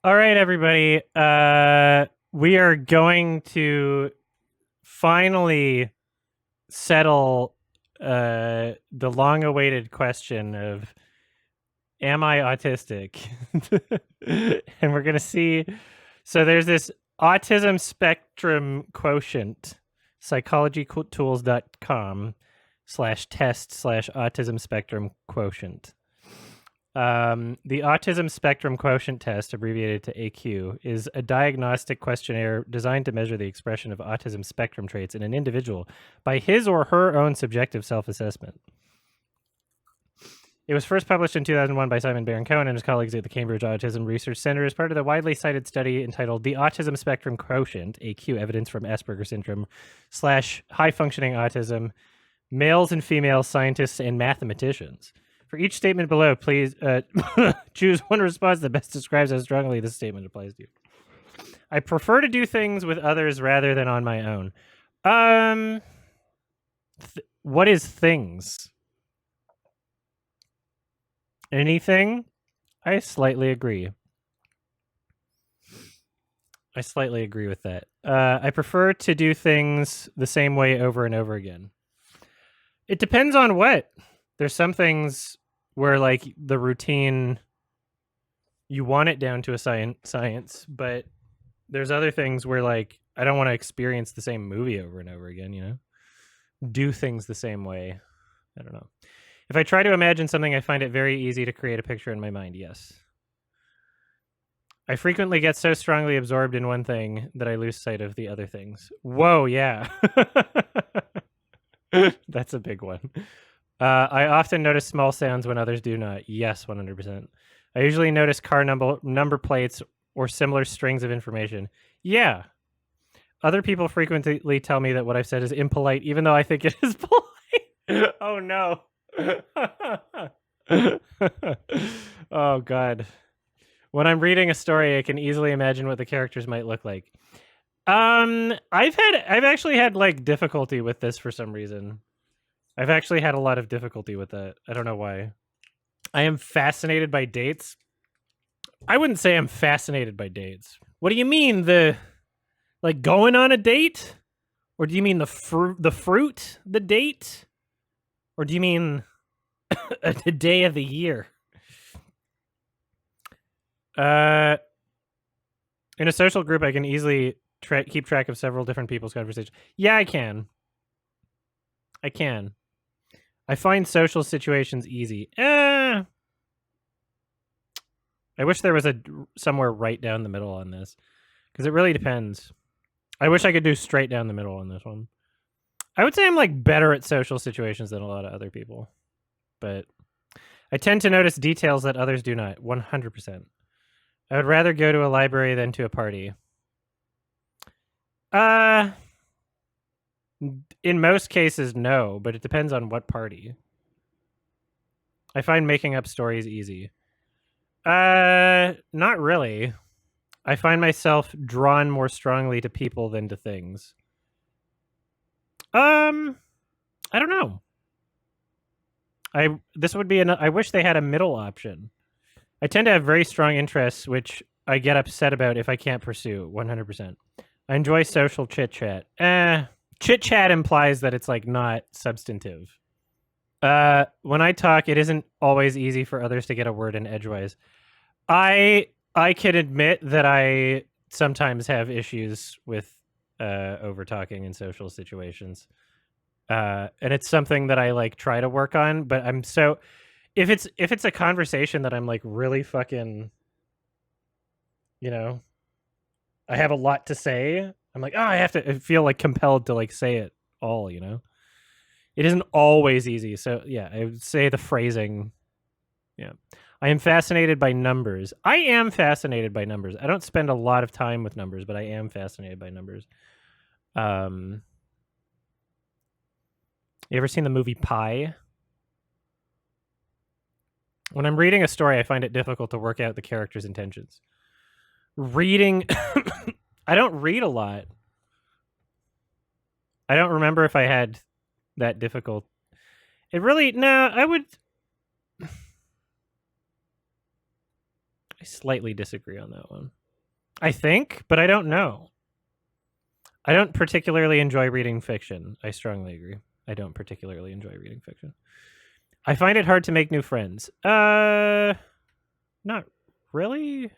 All right, everybody. We are going to finally settle the long-awaited question of, am I autistic? And we're going to see. So there's this autism spectrum quotient, psychologytools.com/test/autism spectrum quotient. The Autism Spectrum Quotient Test, abbreviated to AQ, is a diagnostic questionnaire designed to measure the expression of autism spectrum traits in an individual by his or her own subjective self-assessment. It was first published in 2001 by Simon Baron-Cohen and his colleagues at the Cambridge Autism Research Center as part of the widely cited study entitled The Autism Spectrum Quotient, AQ, Evidence from Asperger's Syndrome / High-Functioning Autism, Males and Females Scientists and Mathematicians. For each statement below, please choose one response that best describes how strongly this statement applies to you. I prefer to do things with others rather than on my own. What is things? Anything? I slightly agree. I slightly agree with that. I prefer to do things the same way over and over again. It depends on what. There's some things where, like, the routine, you want it down to a science, but there's other things where, like, I don't want to experience the same movie over and over again, you know? Do things the same way. I don't know. If I try to imagine something, I find it very easy to create a picture in my mind, yes. I frequently get so strongly absorbed in one thing that I lose sight of the other things. Whoa, yeah. That's a big one. I often notice small sounds when others do not. Yes, 100%. I usually notice car number plates or similar strings of information. Yeah. Other people frequently tell me that what I've said is impolite, even though I think it is polite. Oh, no. Oh, God. When I'm reading a story, I can easily imagine what the characters might look like. I've actually had, like, difficulty with this for some reason. I've actually had a lot of difficulty with that. I don't know why. I am fascinated by dates. I wouldn't say I'm fascinated by dates. What do you mean, like going on a date? Or do you mean the fruit, the date? Or do you mean the day of the year? In a social group, I can easily keep track of several different people's conversations. Yeah, I can. I find social situations easy. I wish there was somewhere right down the middle on this, because it really depends. I wish I could do straight down the middle on this one. I would say I'm, like, better at social situations than a lot of other people, but I tend to notice details that others do not. 100%. I would rather go to a library than to a party. In most cases, no, but it depends on what party. I find making up stories easy. Not really. I find myself drawn more strongly to people than to things. I don't know. This would be I wish they had a middle option. I tend to have very strong interests, which I get upset about if I can't pursue. 100%. I enjoy social chit chat. Chit chat implies that it's, like, not substantive. When I talk, it isn't always easy for others to get a word in edgewise. I can admit that I sometimes have issues with over talking in social situations, and it's something that I, like, try to work on. But I'm so if it's a conversation that I'm, like, really fucking, you know, I have a lot to say. I'm like, oh, I feel, like, compelled to, like, say it all. You know, it isn't always easy. So yeah, I would say the phrasing. Yeah. I am fascinated by numbers. I am fascinated by numbers. I don't spend a lot of time with numbers, but I am fascinated by numbers. You ever seen the movie Pi? When I'm reading a story, I find it difficult to work out the character's intentions. Reading, I don't read a lot. I don't remember if I had that difficult. I would. I slightly disagree on that one. I think, but I don't know. I don't particularly enjoy reading fiction. I strongly agree. I don't particularly enjoy reading fiction. I find it hard to make new friends. Not really.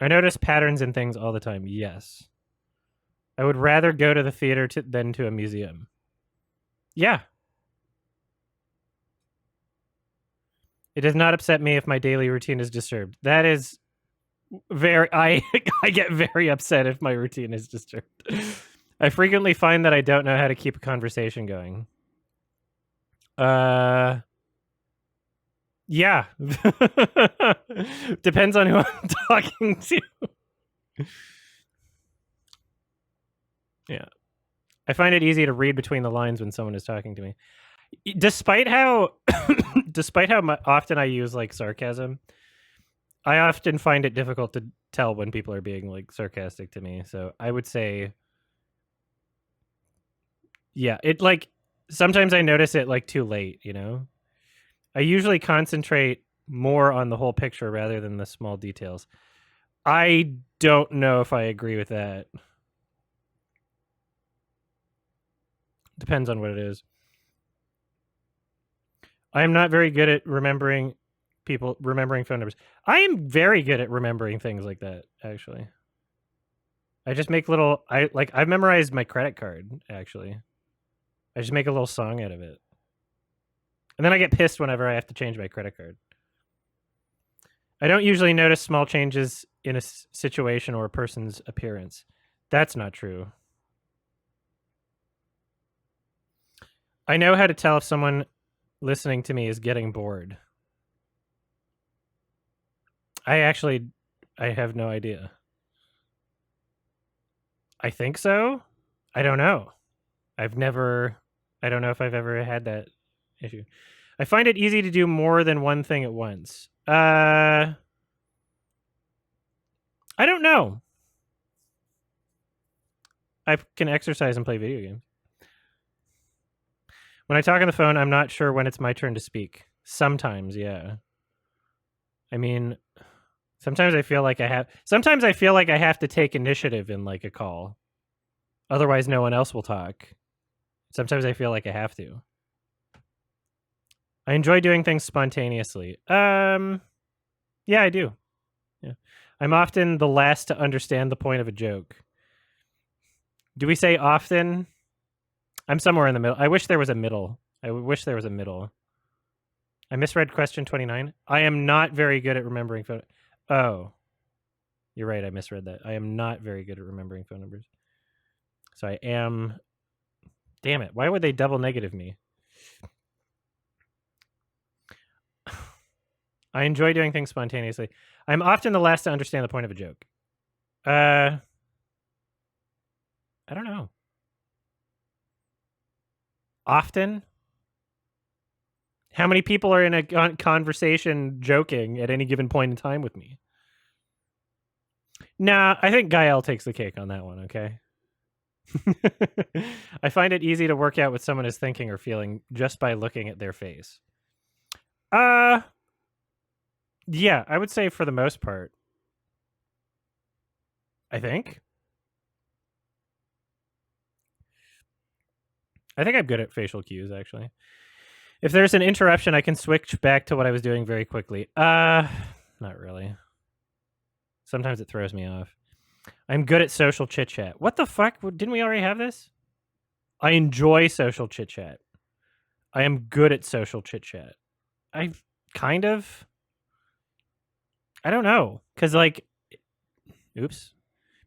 I notice patterns in things all the time. Yes. I would rather go to the theater than to a museum. Yeah. It does not upset me if my daily routine is disturbed. That is very I get very upset if my routine is disturbed. I frequently find that I don't know how to keep a conversation going. Yeah. Depends on who I'm talking to. Yeah. I find it easy to read between the lines when someone is talking to me. Despite how often I use like sarcasm, I often find it difficult to tell when people are being like sarcastic to me. So I would say, yeah, it like sometimes I notice it like too late, you know? I usually concentrate more on the whole picture rather than the small details. I don't know if I agree with that. Depends on what it is. I am not very good at remembering phone numbers. I am very good at remembering things like that, actually. I just make I've memorized my credit card, actually. I just make a little song out of it. And then I get pissed whenever I have to change my credit card. I don't usually notice small changes in a situation or a person's appearance. That's not true. I know how to tell if someone listening to me is getting bored. I have no idea. I think so. I don't know. I don't know if I've ever had that issue. I find it easy to do more than one thing at once. I don't know. I can exercise and play video games. When I talk on the phone, I'm not sure when it's my turn to speak. Sometimes, yeah. I mean, sometimes I feel like I have to take initiative in like a call. Otherwise, no one else will talk. Sometimes I feel like I have to. I enjoy doing things spontaneously. Yeah, I do. Yeah. I'm often the last to understand the point of a joke. Do we say often? I'm somewhere in the middle. I wish there was a middle. I misread question 29. I am not very good at remembering phone. Oh, you're right. I misread that. I am not very good at remembering phone numbers. So I am. Damn it. Why would they double negative me? I enjoy doing things spontaneously. I'm often the last to understand the point of a joke. I don't know. Often? How many people are in a conversation joking at any given point in time with me? Nah, I think Gael takes the cake on that one, okay? I find it easy to work out what someone is thinking or feeling just by looking at their face. Yeah, I would say for the most part. I think I'm good at facial cues, actually. If there's an interruption, I can switch back to what I was doing very quickly. Not really. Sometimes it throws me off. I'm good at social chit-chat. What the fuck? Didn't we already have this? I enjoy social chit-chat. I am good at social chit-chat. I don't know. Because, like, oops.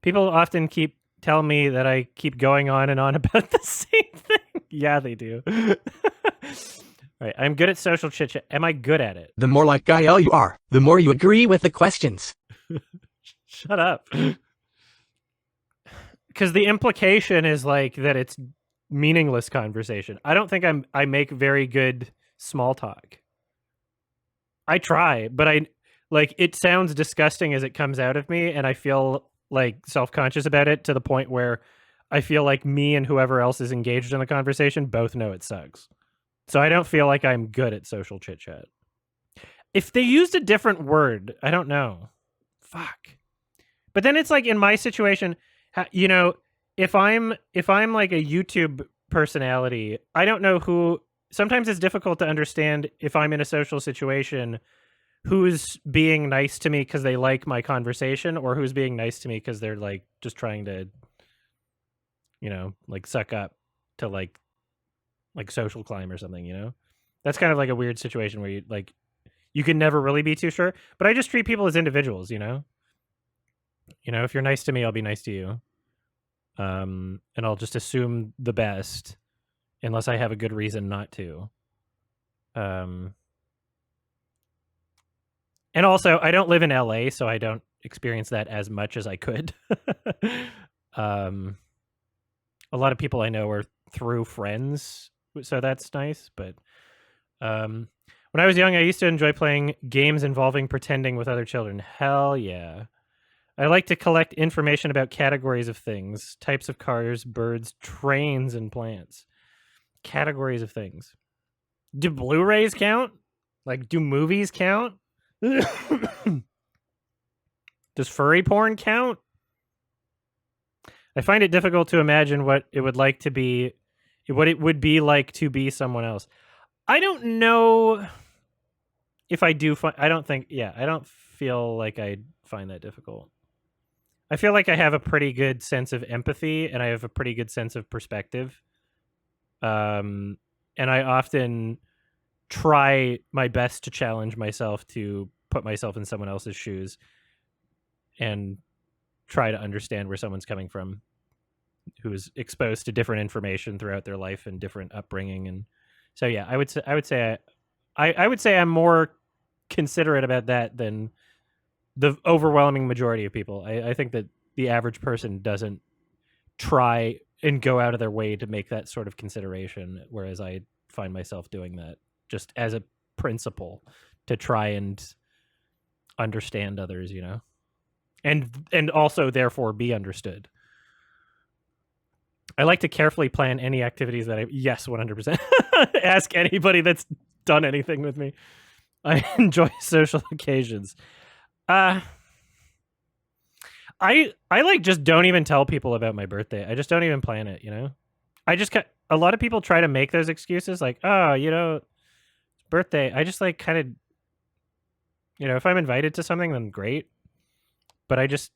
People often keep telling me that I keep going on and on about the same thing. Yeah, they do. Right, I'm good at social chit-chat. Am I good at it? The more like Gael you are, the more you agree with the questions. Shut up. Because the implication is like that it's meaningless conversation. I don't think I make very good small talk. I try, but it sounds disgusting as it comes out of me, and I feel like self-conscious about it to the point where I feel like me and whoever else is engaged in the conversation both know it sucks. So I don't feel like I'm good at social chit-chat. If they used a different word, I don't know. Fuck. But then it's like in my situation, you know, if I'm like a YouTube personality, I don't know who. Sometimes it's difficult to understand if I'm in a social situation who's being nice to me because they like my conversation, or who's being nice to me because they're like just trying to, you know, like suck up to like social climb or something. You know, that's kind of like a weird situation where you can never really be too sure. But I just treat people as individuals. You know, if you're nice to me, I'll be nice to you. And I'll just assume the best unless I have a good reason not to. And also, I don't live in LA, so I don't experience that as much as I could. A lot of people I know are through friends, so that's nice. But when I was young, I used to enjoy playing games involving pretending with other children. Hell yeah. I like to collect information about categories of things, types of cars, birds, trains, and plants. Categories of things. Do Blu-rays count? Like, do movies count? Does furry porn count? I find it difficult to imagine what it would be like to be someone else. I don't know if I do I don't feel like I'd find that difficult. I feel like I have a pretty good sense of empathy, and I have a pretty good sense of perspective. And I often try my best to challenge myself to put myself in someone else's shoes and try to understand where someone's coming from, who is exposed to different information throughout their life and different upbringing. And so, yeah, I would say I'm more considerate about that than the overwhelming majority of people. I think that the average person doesn't try and go out of their way to make that sort of consideration, whereas I find myself doing that just as a principle to try and understand others, you know, and also therefore be understood. I like to carefully plan any activities that yes, 100%. Ask anybody that's done anything with me. I enjoy social occasions. I like just don't even tell people about my birthday. I just don't even plan it, you know? A lot of people try to make those excuses like, oh, you know, birthday. I just like kind of, you know, if I'm invited to something, then great. But I just,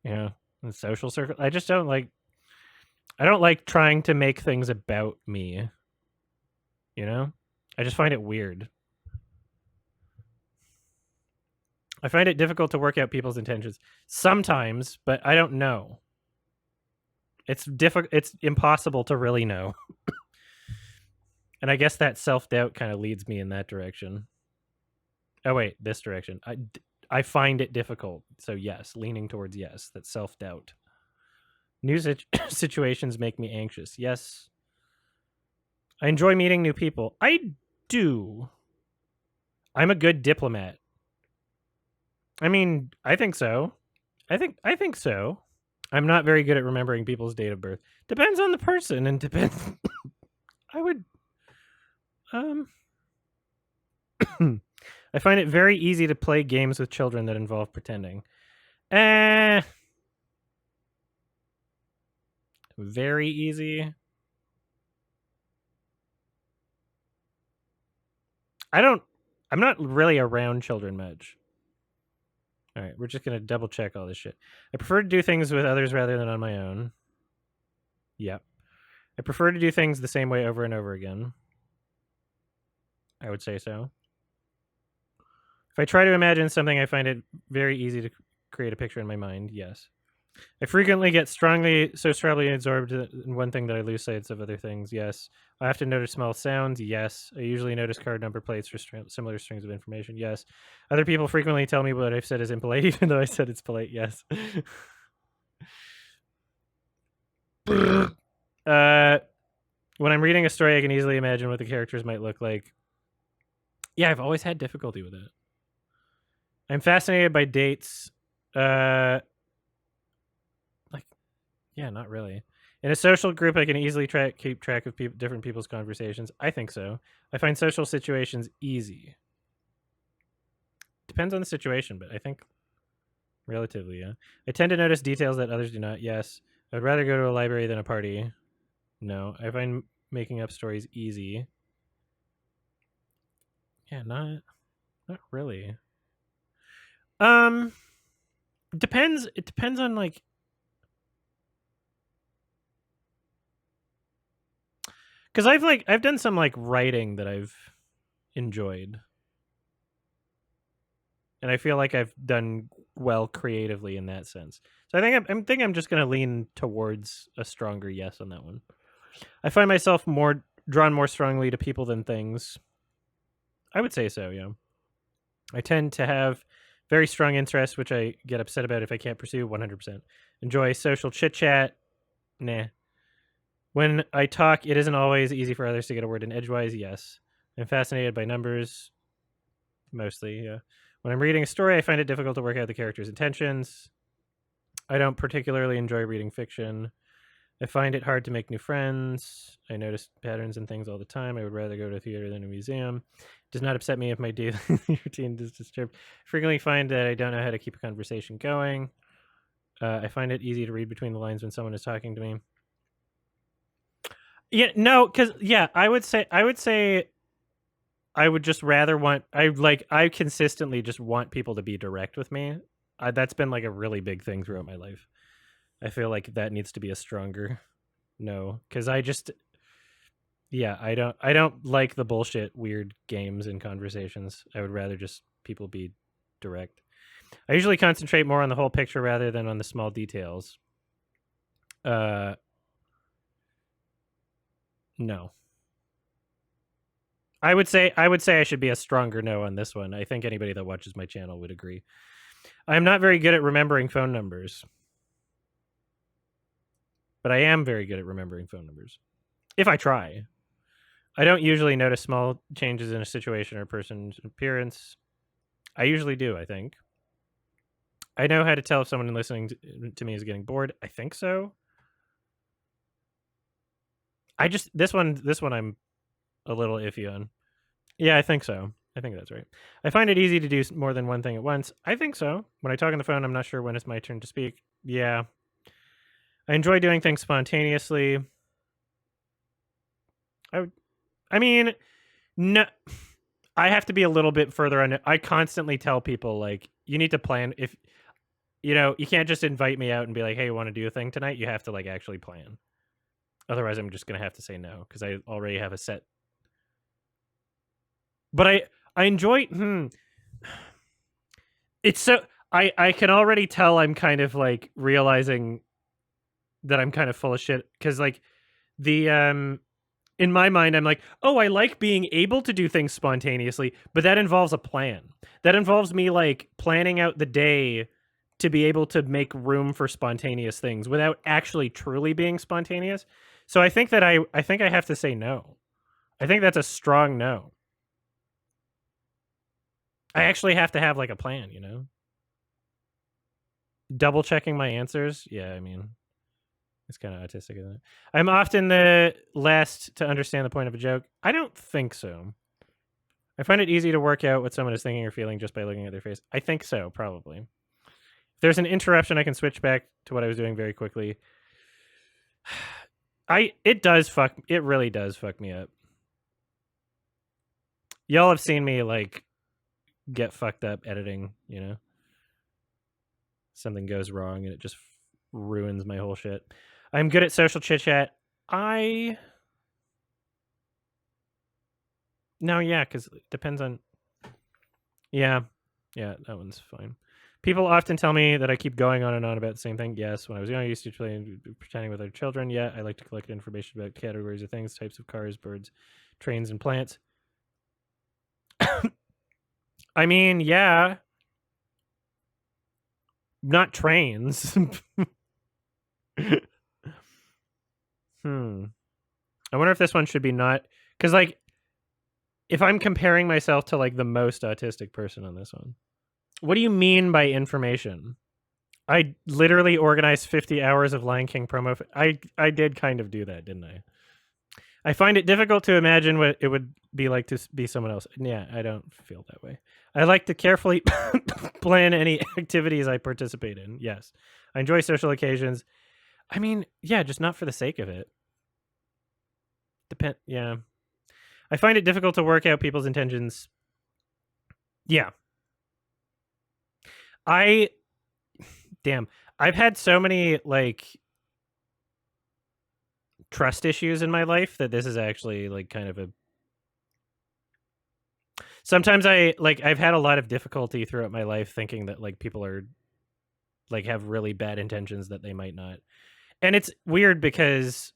you know, in social circle, I don't like trying to make things about me, you know? I just find it weird. I find it difficult to work out people's intentions sometimes, but I don't know. It's impossible to really know. And I guess that self-doubt kind of leads me in that direction. Oh wait, this direction. I find it difficult. So yes, leaning towards yes, that self-doubt. New situations make me anxious. Yes. I enjoy meeting new people. I do. I'm a good diplomat. I mean, I think so. I think so. I'm not very good at remembering people's date of birth. Depends on the person and depends. I would. I find it very easy to play games with children that involve pretending. Very easy. I'm not really around children much. All right, we're just going to double check all this shit. I prefer to do things with others rather than on my own. Yep. I prefer to do things the same way over and over again. I would say so. If I try to imagine something, I find it very easy to create a picture in my mind. Yes. I frequently get strongly absorbed in one thing that I lose sight of other things. Yes. I have to notice small sounds. Yes. I usually notice card number plates for similar strings of information. Yes. Other people frequently tell me what I've said is impolite, even though I said it's polite. Yes. When I'm reading a story, I can easily imagine what the characters might look like. Yeah, I've always had difficulty with it. I'm fascinated by dates. Yeah, not really. In a social group, I can easily keep track of different people's conversations. I think so. I find social situations easy. Depends on the situation, but I think relatively, yeah. I tend to notice details that others do not. Yes. I would rather go to a library than a party. No. I find making up stories easy. Yeah, not really. Depends. It depends on like, because I've done some like writing that I've enjoyed, and I feel like I've done well creatively in that sense. So I think I'm just gonna lean towards a stronger yes on that one. I find myself drawn more strongly to people than things. I would say so. Yeah. I tend to have very strong interests, which I get upset about if I can't pursue 100%. Enjoy social chit chat. Nah. When I talk, it isn't always easy for others to get a word in edgewise. Yes. I'm fascinated by numbers. Mostly, yeah. When I'm reading a story, I find it difficult to work out the character's intentions. I don't particularly enjoy reading fiction. I find it hard to make new friends. I notice patterns and things all the time. I would rather go to a theater than a museum. It does not upset me if my daily routine is disturbed. I frequently find that I don't know how to keep a conversation going. I find it easy to read between the lines when someone is talking to me. Yeah, no, because I would say I would just rather I consistently just want people to be direct with me. That's been like a really big thing throughout my life. I feel like that needs to be a stronger no, because I don't like the bullshit weird games and conversations. I would rather just people be direct. I usually concentrate more on the whole picture rather than on the small details. No. I would say I should be a stronger no on this one. I think anybody that watches my channel would agree. I'm not very good at remembering phone numbers, but I am very good at remembering phone numbers. If I try. I don't usually notice small changes in a situation or person's appearance. I usually do, I think. I know how to tell if someone listening to me is getting bored. I think so. This one I'm a little iffy on. Yeah, I think so. I think that's right. I find it easy to do more than one thing at once. I think so. When I talk on the phone, I'm not sure when it's my turn to speak. Yeah. I enjoy doing things spontaneously. I mean, no, I have to be a little bit further on it. I constantly tell people like you need to plan. If you can't just invite me out and be like, "Hey, you want to do a thing tonight?" You have to like actually plan. Otherwise, I'm just gonna have to say no because I already have a set. But I enjoy. It's so I can already tell I'm kind of like realizing that I'm kind of full of shit because like the in my mind, I'm like, oh, I like being able to do things spontaneously, but that involves a plan. That involves me like planning out the day to be able to make room for spontaneous things without actually truly being spontaneous. So I think that I think I have to say no. I think that's a strong no. I actually have to have like a plan, Double checking my answers. Yeah, I mean, it's kind of autistic, isn't it? I'm often the last to understand the point of a joke. I don't think so. I find it easy to work out what someone is thinking or feeling just by looking at their face. I think so, probably. If there's an interruption, I can switch back to what I was doing very quickly. It really does fuck me up. Y'all have seen me like get fucked up editing, Something goes wrong and it just ruins my whole shit. I'm good at social chit chat. No, yeah, because it depends on. Yeah, that one's fine. People often tell me that I keep going on and on about the same thing. Yes, when I was young, I used to play pretending with other children. Yeah, I like to collect information about categories of things, types of cars, birds, trains, and plants. I mean, yeah. Not trains. I wonder if this one should be not... Because, like, if I'm comparing myself to, like, the most autistic person on this one. What do you mean by information? I literally organized 50 hours of Lion King promo. I did kind of do that, didn't I? I find it difficult to imagine what it would be like to be someone else. Yeah, I don't feel that way. I like to carefully plan any activities I participate in. Yes. I enjoy social occasions. I mean, yeah, just not for the sake of it. Yeah. I find it difficult to work out people's intentions. Yeah. I've had so many like trust issues in my life that this is actually like kind of a sometimes I've had a lot of difficulty throughout my life thinking that like people are like have really bad intentions that they might not. And it's weird because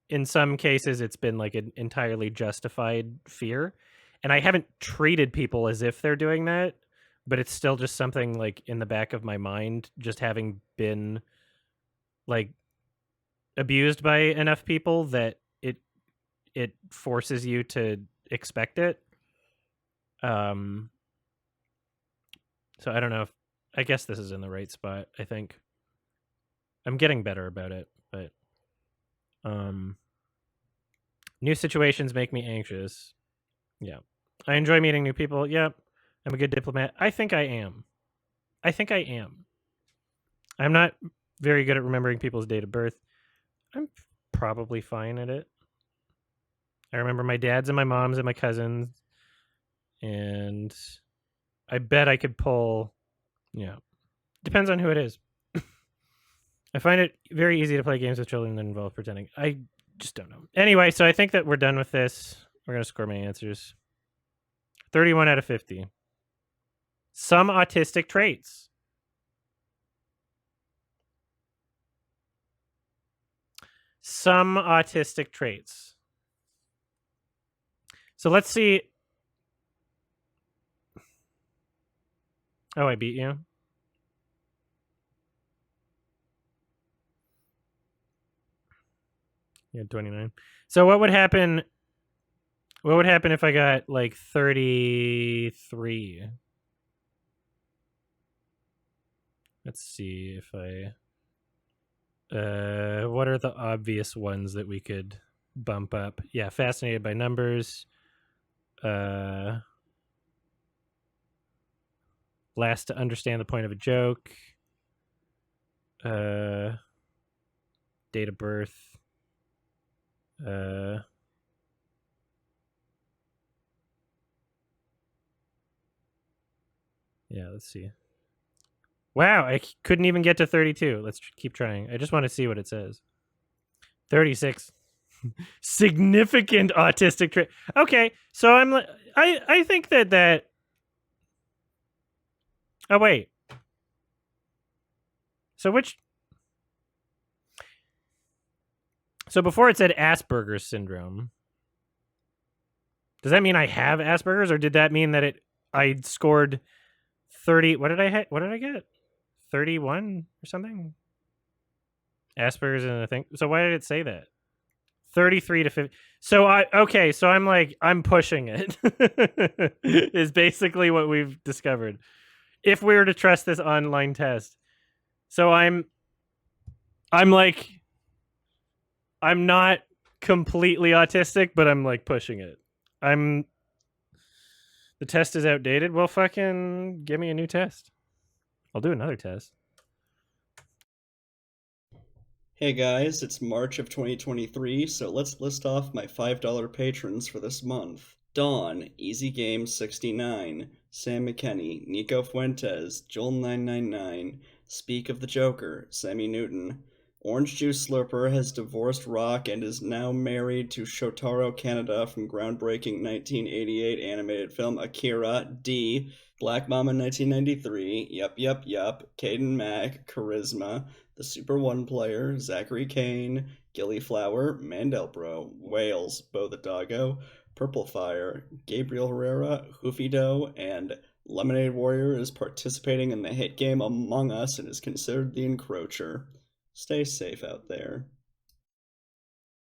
in some cases it's been like an entirely justified fear, and I haven't treated people as if they're doing that, but it's still just something like in the back of my mind, just having been like abused by enough people that it forces you to expect it. So I don't know if I guess this is in the right spot. I think I'm getting better about it, but new situations make me anxious. Yeah. I enjoy meeting new people. Yep. I'm a good diplomat. I think I am. I'm not very good at remembering people's date of birth. I'm probably fine at it. I remember my dad's and my mom's and my cousins, and I bet I could pull. Yeah. Depends on who it is. I find it very easy to play games with children that involve pretending. I just don't know. Anyway, so I think that we're done with this. We're going to score my answers. 31 out of 50. Some autistic traits. Some autistic traits. So let's see. Oh, I beat you. Yeah, 29. So what would happen? What would happen if I got like 33? Let's see if I. What are the obvious ones that we could bump up? Yeah, fascinated by numbers. Last to understand the point of a joke. Date of birth. Yeah, let's see. Wow, I couldn't even get to 32. Let's keep trying. I just want to see what it says. 36. Significant autistic trait. Okay, so I'm like, I think that. Oh wait. So which? So before it said Asperger's syndrome. Does that mean I have Asperger's, or did that mean that I scored 30? What did I hit? What did I get? 31 or something? Asperger's and a thing. So why did it say that? 33 to 50. So I'm pushing it. Is basically what we've discovered. If we were to trust this online test. So I'm like, I'm not completely autistic, but I'm like pushing it. The test is outdated. Well, fucking give me a new test. I'll do another test. Hey guys, it's March of 2023, so let's list off my $5 patrons for this month. Dawn, Easy Game 69, Sam McKenney, Nico Fuentes, Joel999, Speak of the Joker, Sammy Newton. Orange Juice Slurper has divorced Rock and is now married to Shotaro Kaneda from groundbreaking 1988 animated film Akira. D. Black Mama 1993, Yup, Caden Mack, Charisma, The Super One Player, Zachary Kane, Gillyflower, Mandelbro, Wales, Bo the Doggo, Purple Fire, Gabriel Herrera, Hoofy Doe, and Lemonade Warrior is participating in the hit game Among Us and is considered the encroacher. Stay safe out there.